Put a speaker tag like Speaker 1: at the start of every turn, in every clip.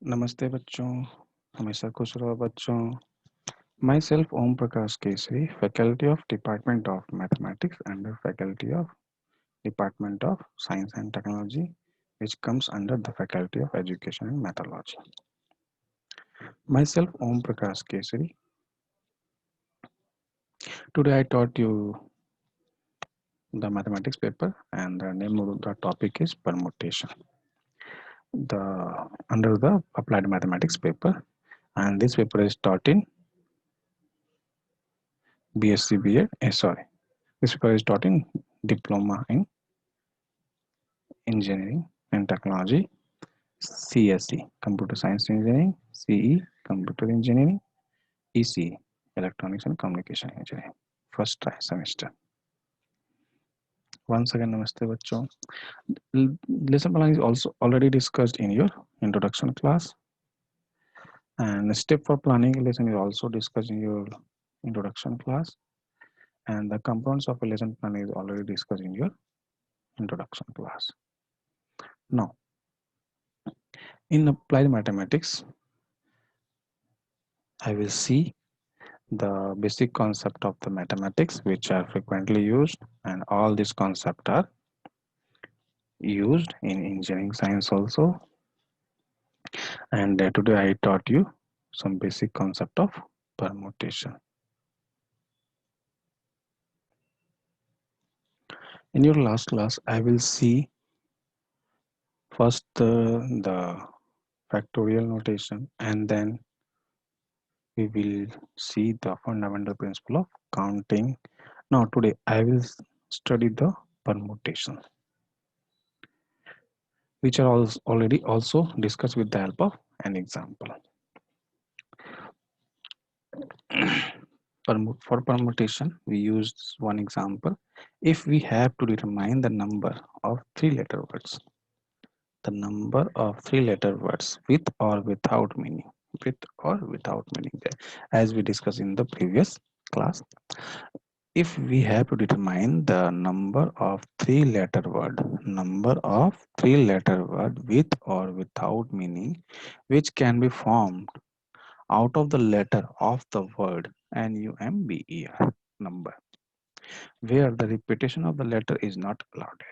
Speaker 1: नमस्ते बच्चों, हमेशा खुश रहो बच्चों। Myself Om Prakash Kesari, faculty of department of mathematics and faculty of department of science and technology which comes under the faculty of education and methodology. Myself Om Prakash Kesari. Today I taught you the mathematics paper and the name of the topic is permutation. The under the applied mathematics paper, and this paper is taught in BSc BEd. Sorry, this paper is taught in Diploma in Engineering and Technology, CSE, Computer Science Engineering, CE, Computer Engineering, ECE, Electronics and Communication Engineering. First try semester. Once again, namaste bachcho. Lesson plan is also already discussed in your introduction class, and step for planning lesson is also discussed in your introduction class, and the components of a lesson plan is already discussed in your introduction class. Now, in applied mathematics, I will see the basic concept of the mathematics which are frequently used, and all these concepts are used in engineering science also. And today I taught you some basic concept of permutation. In your last class I will see first the factorial notation, and then we will see the fundamental principle of counting. Now today I will study the permutation, which are already also discussed with the help of an example. For permutation, we use one example. If we have to determine the number of three-letter words, the number of three-letter words with or without meaning, as we discussed in the previous class. If we have to determine the number of three-letter word with or without meaning, which can be formed out of the letter of the word number, number, where the repetition of the letter is not allowed.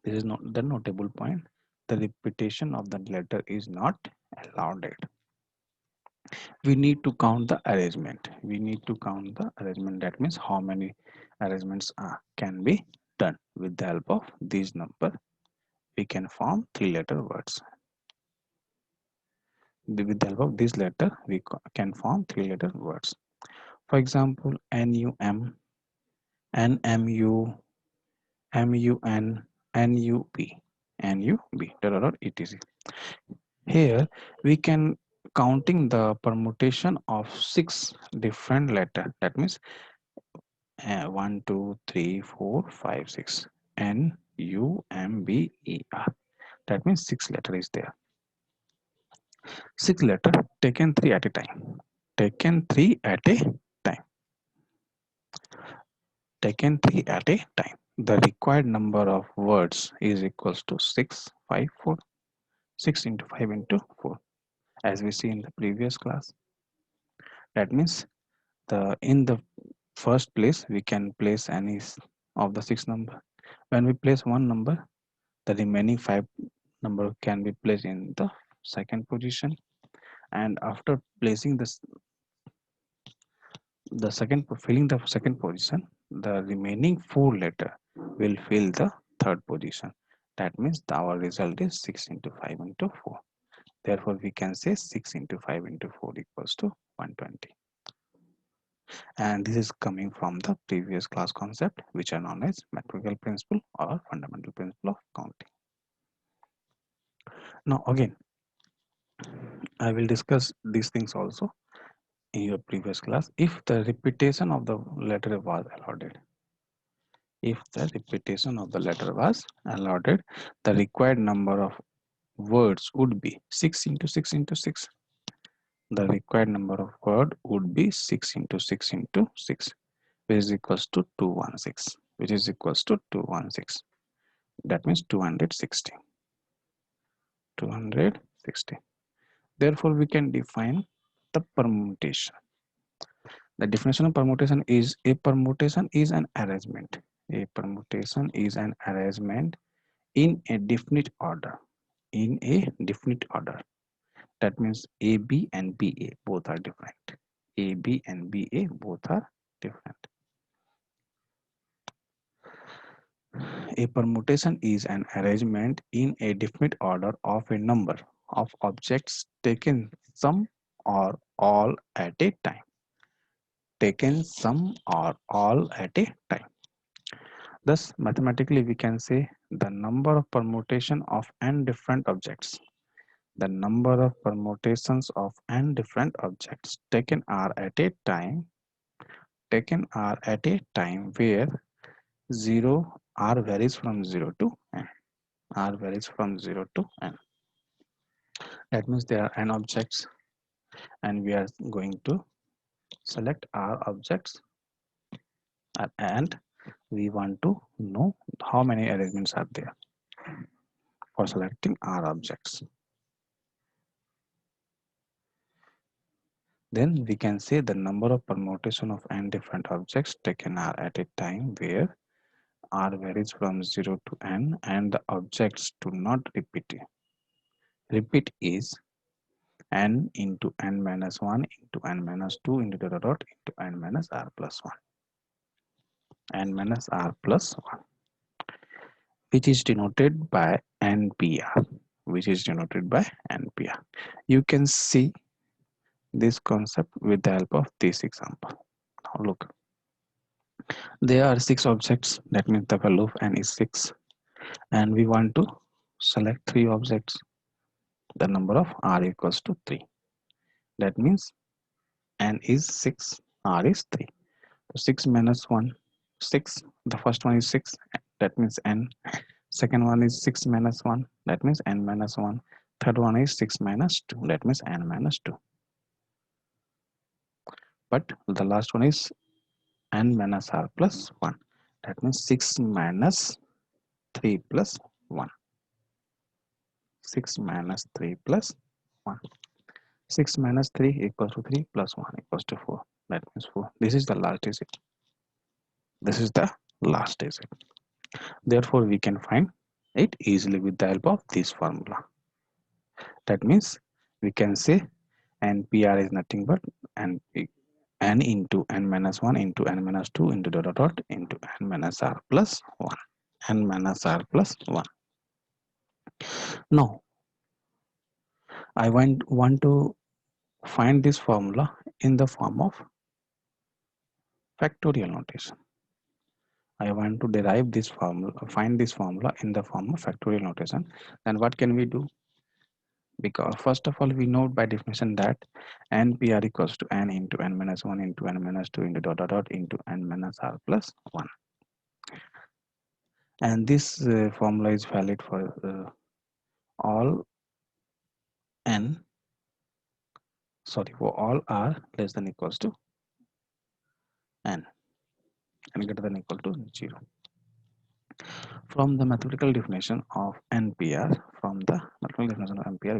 Speaker 1: This is not the notable point. The repetition of the letter is not allowed. We need to count the arrangement. That means how many arrangements can be done. With the help of these number, we can form three-letter words. With the help of this letter, we can form three-letter words. For example, NUM, NMU, MUN, NUB, etc. Here we can counting the permutation of 6 different letter. That means 1, 2, 3, 4, 5, 6. NUMBER. That means 6 letter is there. 6 letter taken 3 at a time. Taken 3 at a time. The required number of words is equals to 6, 5, 4. 6 into 5 into 4, as we see in the previous class. That means in the first place we can place any of the 6 number. When we place one number, the remaining 5 number can be placed in the second position, and after placing filling the second position, the remaining 4 letter will fill the third position. That means our result is 6 into 5 into 4. Therefore we can say 6 into 5 into 4 equals to 120. And this is coming from the previous class concept, which are known as mathematical principle or fundamental principle of counting. Now again, I will discuss these things also in your previous class. If the repetition of the letter was allowed, the required number of words would be 6 into 6 into 6. The required number of word would be 6 into 6 into 6, which is equals to 216. That means 260. 60. Therefore, we can define the permutation. The definition of permutation is a permutation is an arrangement. A permutation is an arrangement in a definite order. In a definite order. That means AB and BA both are different. AB and BA both are different. A permutation is an arrangement in a definite order of a number of objects taken some or all at a time. Taken some or all at a time. Thus, mathematically, we can say the number of permutation of n different objects. The number of permutations of n different objects taken are at a time where 0 r varies from 0 to n. R varies from 0 to n. That means there are n objects and we are going to select r objects and we want to know how many arrangements are there for selecting r objects. Then we can say the number of permutation of n different objects taken are at a time where r varies from 0 to n and the objects do not repeat. Repeat is n into n minus 1 into n minus 2 into the dot into n minus r plus 1. N minus r plus 1, which is denoted by NPR. Which is denoted by NPR. You can see this concept with the help of this example. Now look, there are 6 objects. That means the value of n is 6, and we want to select 3 objects. The number of r equals to 3. That means n is 6, r is 3. So 6 minus 1, 6. The first one is 6. That means n. Second one is 6 minus 1. That means n minus 1. Third one is 6 minus 2. That means n minus 2. But the last one is n minus r plus 1. That means 6 minus 3 plus 1. 6 minus 3 plus 1. 6 minus 3 equals to 3 plus 1 equals to 4. That means 4. This is the last digit. This is the last digit. Therefore, we can find it easily with the help of this formula. That means we can say NPR is nothing but n into n minus 1 into n minus 2 into dot dot dot into n minus r plus 1. N minus r plus 1. Now, I want to find this formula in the form of factorial notation. I want to derive this formula, find this formula in the form of factorial notation. Then what can we do? Because first of all, we know by definition that NPR equals to n into n minus 1 into n minus 2 into dot dot dot into n minus r plus 1. And this formula is valid for all n, for all r less than equals to n and greater than equal to 0. From the mathematical definition of NPR,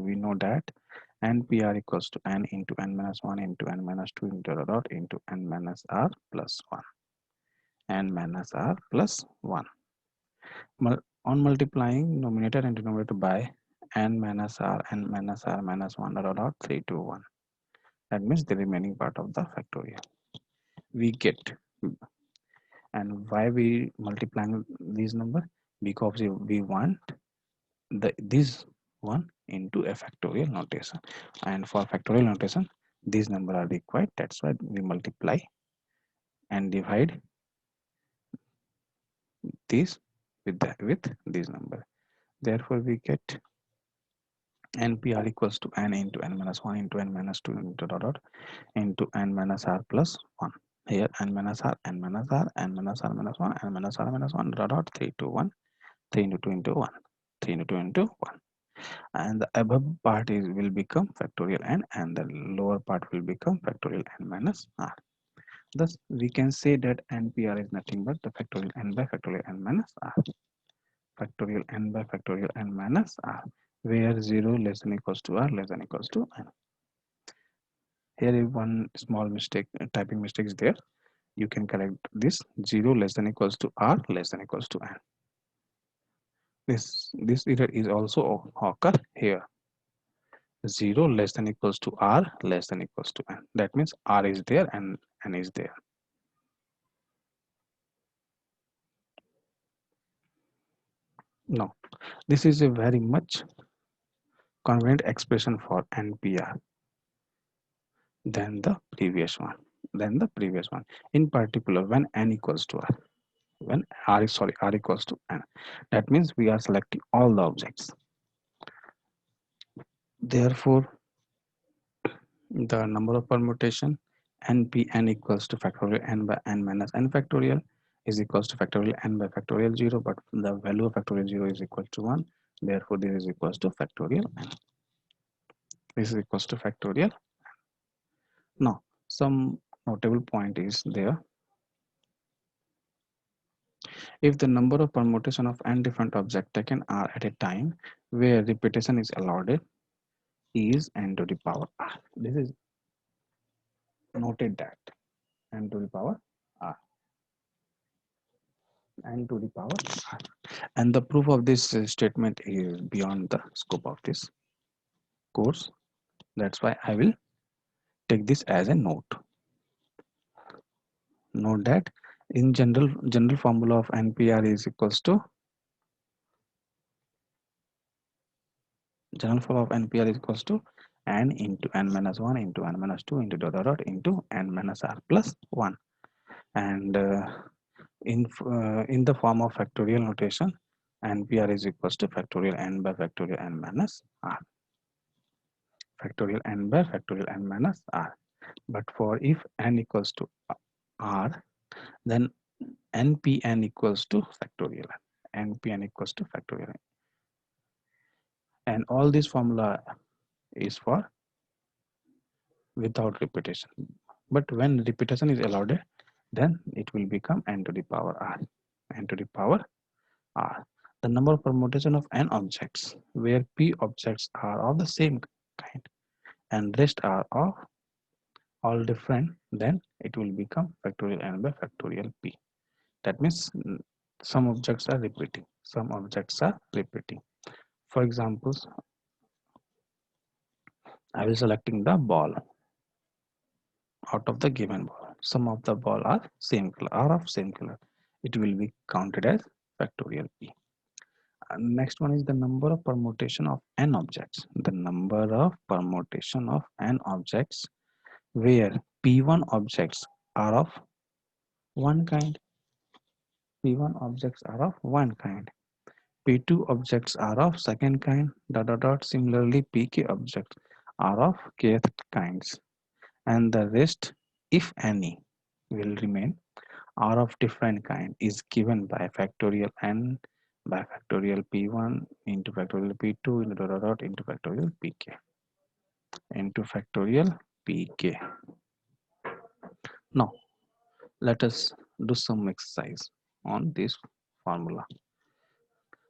Speaker 1: we know that NPR equals to n into n minus 1 into n minus 2 into dot dot into n minus r plus 1. N minus r plus 1. On multiplying numerator and denominator by n minus r minus 1 dot dot 3 to 1. That means the remaining part of the factorial. We get, and why we multiplying these number? Because we want this one into a factorial notation, and for factorial notation these number are required. That's why we multiply and divide this with this number. Therefore, we get NPR equals to n into n minus 1 into n minus 2 into dot dot into n minus r plus 1. Here n minus r, n minus r, n minus r minus 1, n minus r minus 1 dot dot 3 to 1, 3 into 2 into 1, 3 into 2 into 1. And the above part will become factorial n, and the lower part will become factorial n minus r. Thus, we can say that NPR is nothing but the factorial n by factorial n minus r. Factorial n by factorial n minus r. where 0 less than equals to r less than equals to n. Here is one small mistake, typing mistake is there. You can correct this: 0 less than equals to r less than equals to n. This error is also occur here: 0 less than equals to r less than equals to n. That means r is there and n is there. No, this is a very much convenient expression for NPR than the previous one. In particular, when n equals to r, when r equals to n, that means we are selecting all the objects. Therefore, the number of permutation npn equals to factorial n by n minus n factorial is equals to factorial n by factorial 0, but the value of factorial 0 is equal to 1. Therefore, this is equals to factorial n. This is equals to factorial. Now, some notable point is there. If the number of permutation of n different objects taken are at a time where repetition is allowed is n to the power r. This is noted that n to the power r, n to the power r. And the proof of this statement is beyond the scope of this course. That's why I will take this as a note. Note that in general formula of NPR is equals to n into n minus 1 into n minus 2 into dot dot dot into n minus r plus 1. And in the form of factorial notation, NPR is equals to factorial n by factorial n minus r. Factorial n by factorial n minus r. But for if n equals to r, then npn equals to factorial n. Npn equals to factorial n. And all this formula is for without repetition. But when repetition is allowed, then it will become n to the power r. N to the power r. The number of permutation of n objects where p objects are of the same kind and rest are of all different, then it will become factorial n by factorial p. That means some objects are repeating. Some objects are repeating. For examples, I will selecting the ball out of the given ball. Some of the ball are same color, are of same color. It will be counted as factorial p. Next one is the number of permutation of n objects. The number of permutation of n objects where p1 objects are of one kind. P1 objects are of one kind. P2 objects are of second kind. Dot dot dot. Similarly, pk objects are of kth kinds, and the rest, if any, will remain are of different kind is given by factorial n by factorial p1 into factorial p2 into dot dot dot into factorial pk into factorial pk. Now let us do some exercise on this formula.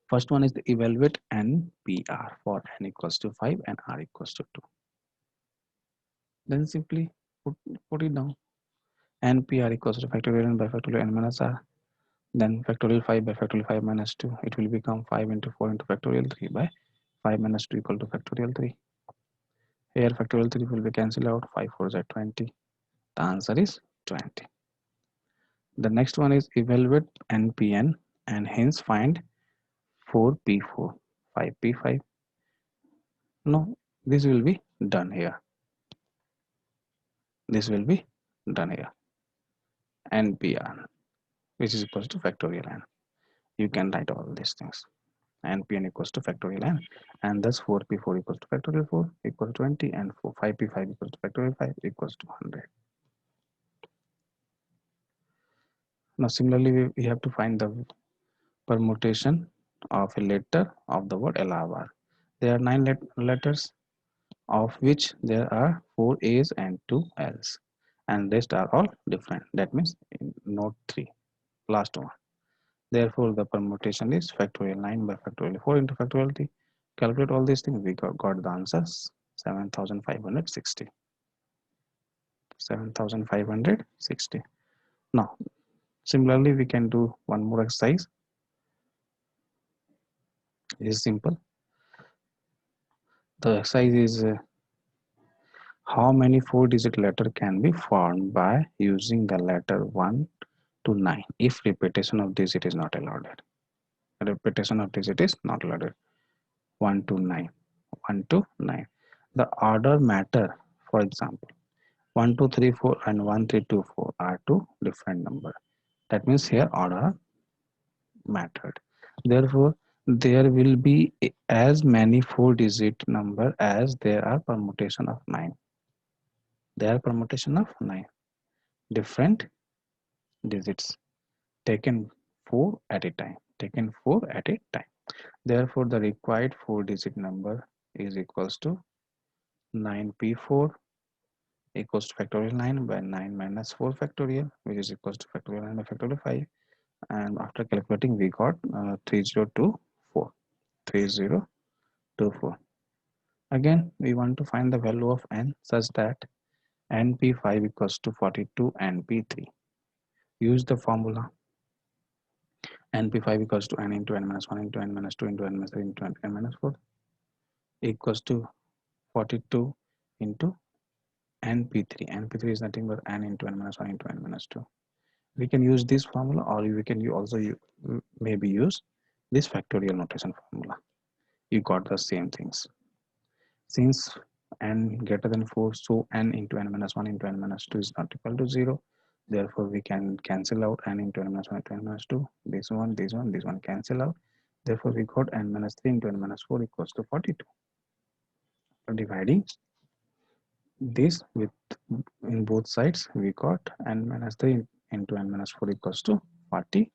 Speaker 1: First one is the evaluate NPR for n equals to 5 and r equals to 2. Then simply put it down. NPR equals to factorial n by factorial n minus r. Then factorial 5 by factorial 5 minus 2. It will become 5 into 4 into factorial 3 by 5 minus 2 equal to factorial 3. Here factorial 3 will be cancelled out. 5 4 is 20. The answer is 20. The next one is evaluate NPN and hence find 4P4, 5P5. No, this will be done here. This will be done here. NPR, which is equals to factorial n. You can write all these things. NPN equals to factorial n, and thus 4P4 equals to factorial 4 equals to 20, and 5P5 equals to factorial 5 equals to 100. Now similarly, we have to find the permutation of a letter of the word Allahabad. There are 9 letters, of which there are 4 A's and 2 L's, and rest are all different. That means in note 3, last one. Therefore, the permutation is factorial 9 by factorial 4 into factorial 3 Calculate all these things, we got the answers 7560. 7560. Now, similarly, we can do one more exercise. It is simple. The exercise is how many four-digit letter can be formed by using the letter 1 to 9 if repetition of digit is not allowed. Repetition of digit is not allowed. 1 to 9. 1 to 9. The order matter. For example, 1 2 3 4 and 1 3 2 4 are two different numbers. That means here order mattered. Therefore, there will be as many four-digit number as there are permutation of 9. There are permutation of 9 different digits taken 4 at a time. Taken 4 at a time. Therefore, the required four-digit number is equals to 9p4 equals to factorial 9 by 9 minus 4 factorial, which is equals to factorial 9 by factorial 5. And after calculating, we got 3024. 3024. Again, we want to find the value of n such that np5 equals to 42 np3. Use the formula np5 equals to n into n minus 1 into n minus 2 into n minus 3 into n minus 4 equals to 42 into np3. np3 is nothing but n into n minus 1 into n minus 2. We can use this formula, or we can also maybe use this factorial notation formula. You got the same things. Since n greater than 4, so n into n minus 1 into n minus 2 is not equal to 0. Therefore, we can cancel out n into n minus 1 into n minus 2. This one cancel out. Therefore, we got n minus 3 into n minus 4 equals to 42. So dividing this with in both sides, we got n minus 3 into n minus 4 equals to 42.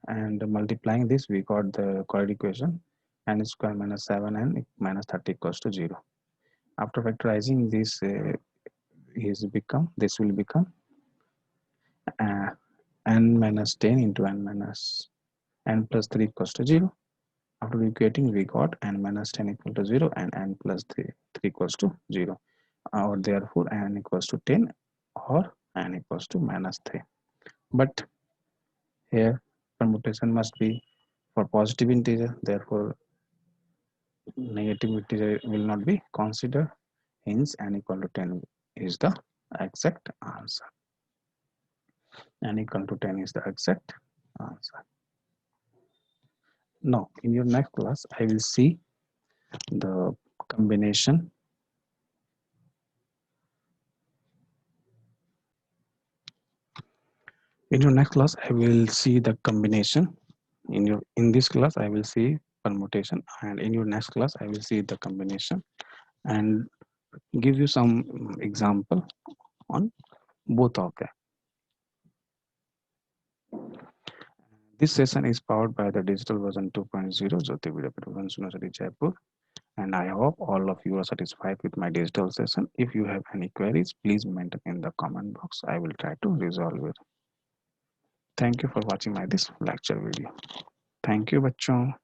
Speaker 1: And multiplying this, we got the quadratic equation n square minus 7n minus 30 equals to 0. After factorizing this, this will become n minus 10 into n minus n plus 3 equals to 0. After equating, we got n minus 10 equal to 0 and n plus 3 equals to 0. Or therefore, n equals to 10 or n equals to minus 3. But here, permutation must be for positive integer. Therefore, negative integer will not be considered. Hence, n equal to 10 is the exact answer. N equal to 10 is the exact answer. Now, in your next class, I will see the combination. In your next class, I will see the combination. In this class, I will see permutation, and in your next class, I will see the combination and give you some example on both of them. This session is powered by the digital version 2.0 Jyoti Video University Jaipur, and I hope all of you are satisfied with my digital session. If you have any queries, please mention in the comment box. I will try to resolve it. Thank you for watching my this lecture video. Thank you, बच्चों.